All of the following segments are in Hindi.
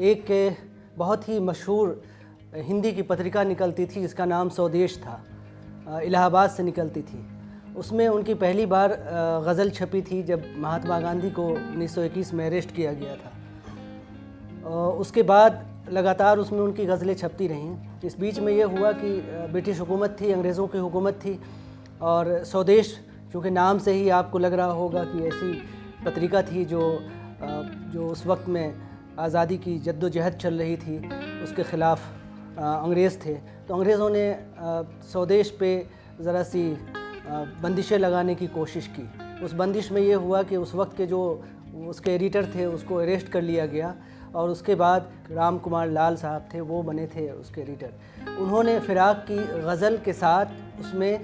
एक बहुत ही मशहूर हिंदी की पत्रिका निकलती थी जिसका नाम स्वदेश था, इलाहाबाद से निकलती थी। उसमें उनकी पहली बार गज़ल छपी थी जब महात्मा गांधी को 1921 में अरेस्ट किया गया था। उसके बाद लगातार उसमें उनकी गज़लें छपती रहीं। इस बीच में ये हुआ कि ब्रिटिश हुकूमत थी, अंग्रेज़ों की हुकूमत थी, और स्वदेश चूँकि नाम से ही आपको लग रहा होगा कि ऐसी पत्रिका थी जो उस वक्त में आज़ादी की जद्दोजहद चल रही थी, उसके ख़िलाफ़ अंग्रेज़ थे। तो अंग्रेज़ों ने स्वदेश पे ज़रा सी बंदिशें लगाने की कोशिश की। उस बंदिश में ये हुआ कि उस वक्त के जो उसके एडिटर थे उसको अरेस्ट कर लिया गया, और उसके बाद राम कुमार लाल साहब थे, वो बने थे उसके एडिटर। उन्होंने फ़िराक़ की गज़ल के साथ उसमें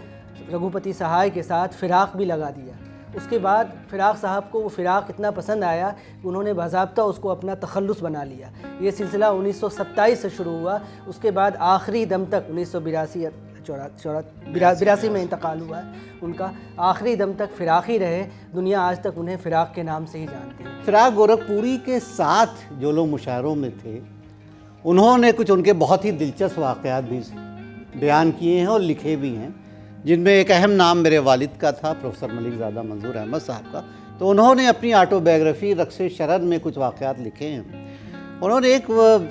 रघुपति सहाय के साथ फ़िराक़ भी लगा दिया। उसके बाद फ़िराक़ साहब को वो फ़िराक़ इतना पसंद आया कि उन्होंने बाज़ाब्ता उसको अपना तख़ल्लुस बना लिया। ये सिलसिला 1927 से शुरू हुआ। उसके बाद आखिरी दम तक 1982 में इंतकाल हुआ है उनका, आखिरी दम तक फ़िराक़ ही रहे। दुनिया आज तक उन्हें फ़िराक़ के नाम से ही जानती है। फ़िराक़ गोरखपुरी के साथ जो लोग मुशायरों में थे, उन्होंने कुछ उनके बहुत ही दिलचस्प वाक़यात भी बयान किए हैं और लिखे भी हैं, जिनमें एक अहम नाम मेरे वालिद का था, प्रोफेसर मलिक ज़ादा मंजूर अहमद साहब का। तो उन्होंने अपनी ऑटोबायोग्राफी रक्स शरद में कुछ वाक़यात लिखे हैं। उन्होंने एक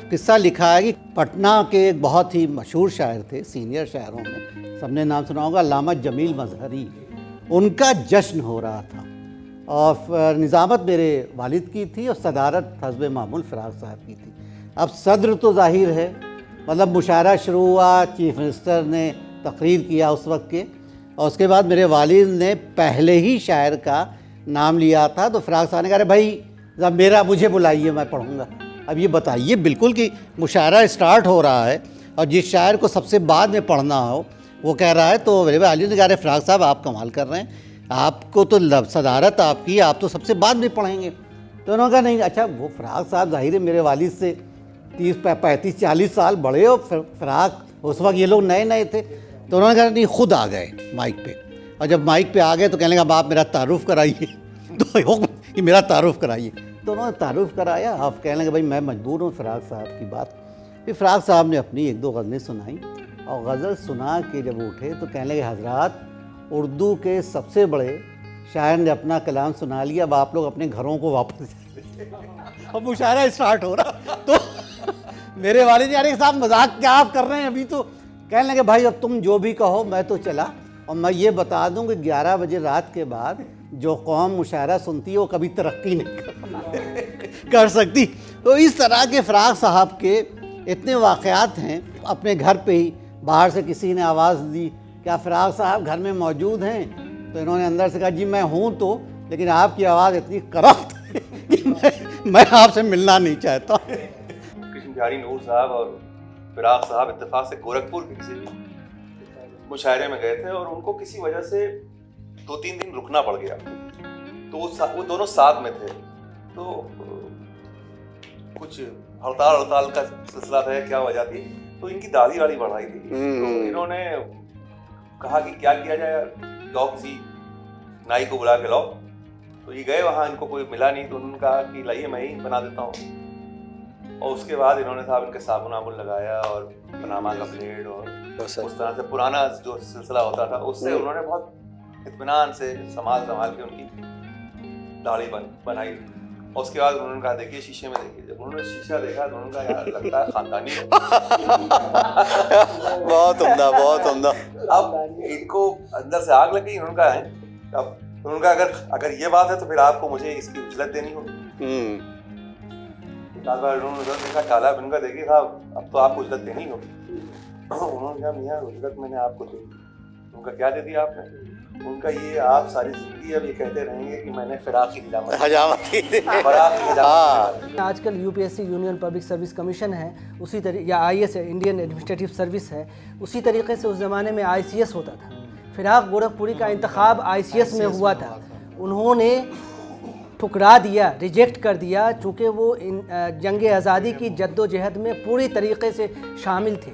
किस्सा लिखा है कि पटना के एक बहुत ही मशहूर शायर थे, सीनियर शायरों में सबने नाम सुना होगा, अल्लामा जमील मजहरी। उनका जश्न हो रहा था और निज़ामत मेरे वालिद की थी और सदारत हस्ब मामूल फ़िराक़ साहब की थी। अब सदर तो ज़ाहिर है, मतलब मुशायरा शुरू हुआ, चीफ मिनिस्टर ने तकरीर किया उस वक्त के, और उसके बाद मेरे वालिद ने पहले ही शायर का नाम लिया था। तो फ़िराक़ साहब ने कहा, भाई मुझे बुलाइए, मैं पढ़ूँगा। अब ये बताइए बिल्कुल कि मुशायरा स्टार्ट हो रहा है और जिस शायर को सबसे बाद में पढ़ना हो वो कह रहा है। तो मेरे वालिद ने कहा, अरे फ़िराक़ साहब आप कमाल कर रहे हैं, आपको तो सदारत आपकी, आप तो सबसे बाद में पढ़ेंगे। तो उन्होंने कहा नहीं, अच्छा वो फ़िराक़ साहब ज़ाहिर है मेरे वालिद से 30-35-40 साल बड़े हो, फ़िराक़ उस वक्त ये लोग नए नए थे। तो उन्होंने कहा नहीं, खुद आ गए माइक पे, और जब माइक पे आ गए तो कहने लगा, आप मेरा तारुफ़ कराइए। तो ये मेरा तारुफ़ कराइए। तो उन्होंने तारुफ़ कराया। आप कहने लगे, भाई मैं मजबूर हूँ फ़िराक़ साहब की बात। फिर फ़िराक़ साहब ने अपनी 1-2 गज़लें सुनाई, और गज़ल सुना के जब उठे तो कहने लगे, हज़रात उर्दू के सबसे बड़े शायर ने अपना कलाम सुना लिया, अब आप लोग अपने घरों को वापस अब मुशायरा स्टार्ट हो रहा। तो मेरे वालिद ने, अरे साहब मजाक क्या आप कर रहे हैं, अभी तो कहने लगे, भाई अब तुम जो भी कहो, मैं तो चला। और मैं ये बता दूं कि 11 बजे रात के बाद जो कौम मुशायरा सुनती है वो कभी तरक्की नहीं कर सकती। तो इस तरह के फ़िराक़ साहब के इतने वाक़यात हैं। अपने घर पे ही बाहर से किसी ने आवाज़ दी, क्या फ़िराक़ साहब घर में मौजूद हैं? तो इन्होंने अंदर से कहा, जी मैं हूँ तो, लेकिन आपकी आवाज़ इतनी करप्ट है कि मैं आपसे मिलना नहीं चाहता। कृष्ण बिहारी नूर साहब और फ़िराक़ साहब इत्तेफाक से गोरखपुर के किसी मुशायरे में गए थे, और उनको किसी वजह से 2-3 दिन रुकना पड़ गया। तो वो दोनों साथ में थे। तो कुछ हड़ताल का सिलसिला था, क्या वजह थी, तो इनकी दाढ़ी वाली बढ़ रही थी। तो इन्होंने कहा कि क्या किया जाए, लाओ किसी नाई को बुला के लाओ। तो ये गए वहाँ, इनको कोई मिला नहीं। तो उन्होंने कहा कि लाइए मैं ही बना देता हूँ। और उसके बाद इन्होंने साहब इनके साबुन आबुन लगाया और पनामा का ब्लेड और उस तरह से पुराना जो सिलसिला होता था उससे उन्होंने बहुत इत्मीनान से संभाल के उनकी दाढ़ी बनाई। और उसके बाद उन्होंने कहा, देखिए शीशे में देखिए। जब उन्होंने शीशा देखा तो उन्होंने कहा, यार लगता है खानदानी है। बहुत उम्दा, बहुत उम्दा। अब इनको अंदर से आग लग गई। उन्होंने कहा है, अब उन्होंने कहा, अगर ये बात है तो फिर आपको मुझे इसकी उजलत देनी होगी। उन्होंने देखा काला, उनका देखिए साहब अब तो आपको उजलत देनी होगी। उन्होंने कहा, मियाँ उजलत मैंने आपको दी। उनका क्या दे दिया आपने? उनका ये आप सारी जिंदगी अब ये कहते रहेंगे कि मैंने फ़िराक़ की हजामत की। आजकल UPSC union public service commission है, उसी तरीके, या आईएएस है, इंडियन एडमिनिस्ट्रेटिव सर्विस है, उसी तरीके से उस ज़माने में आईसीएस होता था। फ़िराक़ गोरखपुरी का इंतखाब आईसीएस में हुआ था। उन्होंने ठुकरा दिया, रिजेक्ट कर दिया, चूँकि वो जंग आज़ादी की जद्दोजहद में पूरी तरीके से शामिल थे।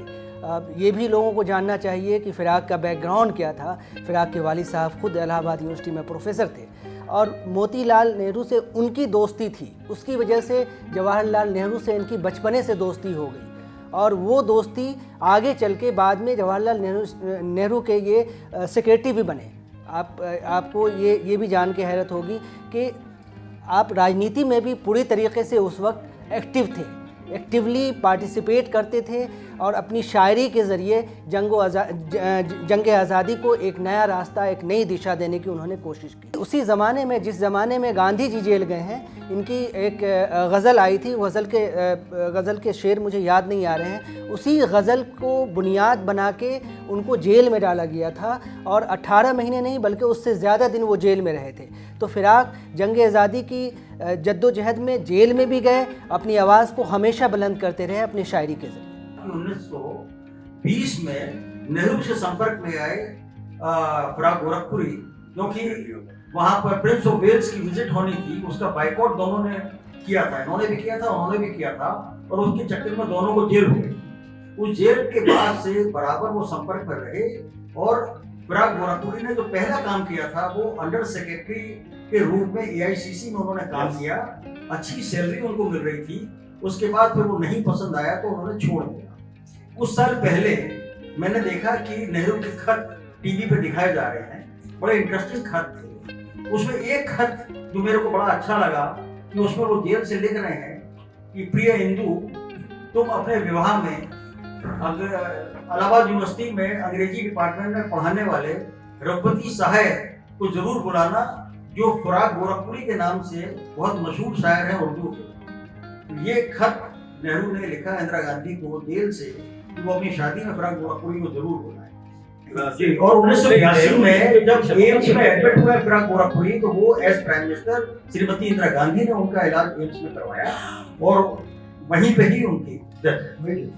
ये भी लोगों को जानना चाहिए कि फ़िराक का बैकग्राउंड क्या था। फ़िराक के वालिद साहब खुद इलाहाबाद यूनिवर्सिटी में प्रोफेसर थे और मोतीलाल नेहरू से उनकी दोस्ती थी। उसकी वजह से जवाहरलाल नेहरू से इनकी बचपने से दोस्ती हो गई और वो दोस्ती आगे चल के बाद में जवाहरलाल नेहरू के ये सेक्रेटरी भी बने। आपको ये भी जान के हैरत होगी कि आप राजनीति में भी पूरी तरीके से उस वक्त एक्टिव थे, एक्टिवली पार्टिसिपेट करते थे और अपनी शायरी के ज़रिए जंग आज़ादी को एक नया रास्ता, एक नई दिशा देने की उन्होंने कोशिश की। उसी ज़माने में, जिस ज़माने में गांधी जी जेल गए हैं, इनकी एक गज़ल आई थी। गज़ल के शेर मुझे याद नहीं आ रहे हैं। उसी गज़ल को बुनियाद बना के उनको जेल में डाला गया था और 18 महीने नहीं बल्कि उससे ज़्यादा दिन वो जेल में रहे थे। तो फ़िराक जंग आज़ादी की जद्दोजहद में जेल में भी गए, अपनी आवाज़ को हमेशा बुलंद करते रहे अपनी शायरी के ज़रिए। 1920 में नेहरू से संपर्क में आए फ़िराक गोरखपुरी, क्योंकि वहाँ पर प्रिंस ऑफ वेल्स की विजिट होनी थी। उसका बाइकआउट दोनों ने किया था, इन्होंने भी किया था, उन्होंने भी किया था और उसके चक्कर में दोनों को जेल हो गई। उस जेल के बाद से बराबर वो संपर्क में रहे और फ़िराक गोरखपुरी ने जो पहला काम किया था वो अंडर सेक्रेटरी के रूप में AICC में उन्होंने काम किया। अच्छी सैलरी उनको मिल रही थी। उसके बाद फिर वो नहीं पसंद आया तो उन्होंने छोड़ दिया। कुछ साल पहले मैंने देखा कि नेहरू के खत टीवी पे दिखाए जा रहे हैं, बड़े इंटरेस्टिंग खत थे। उसमें एक खत जो मेरे को बड़ा अच्छा लगा कि उसमें वो जेल से लिख रहे हैं कि प्रिय हिंदू, तुम अपने विवाह में इलाहाबाद यूनिवर्सिटी में अंग्रेजी डिपार्टमेंट में पढ़ाने वाले रघुपति सहाय को जरूर बुलाना, जो फ़िराक गोरखपुरी के नाम से बहुत मशहूर शायर हैं उर्दू के। ये खत नेहरू ने लिखा इंदिरा गांधी को जेल से कि वो अपनी शादी में फ़िराक गोरखपुरी को जरूर बुलाएं। और 1982 में जब एम्स में एडमिट हुआ फ़िराक गोरखपुरी, तो वो as prime minister Shrimati Indira Gandhi ने उनका इलाज एम्स में करवाया और वहीं पे ही उनकी डेथ हुई।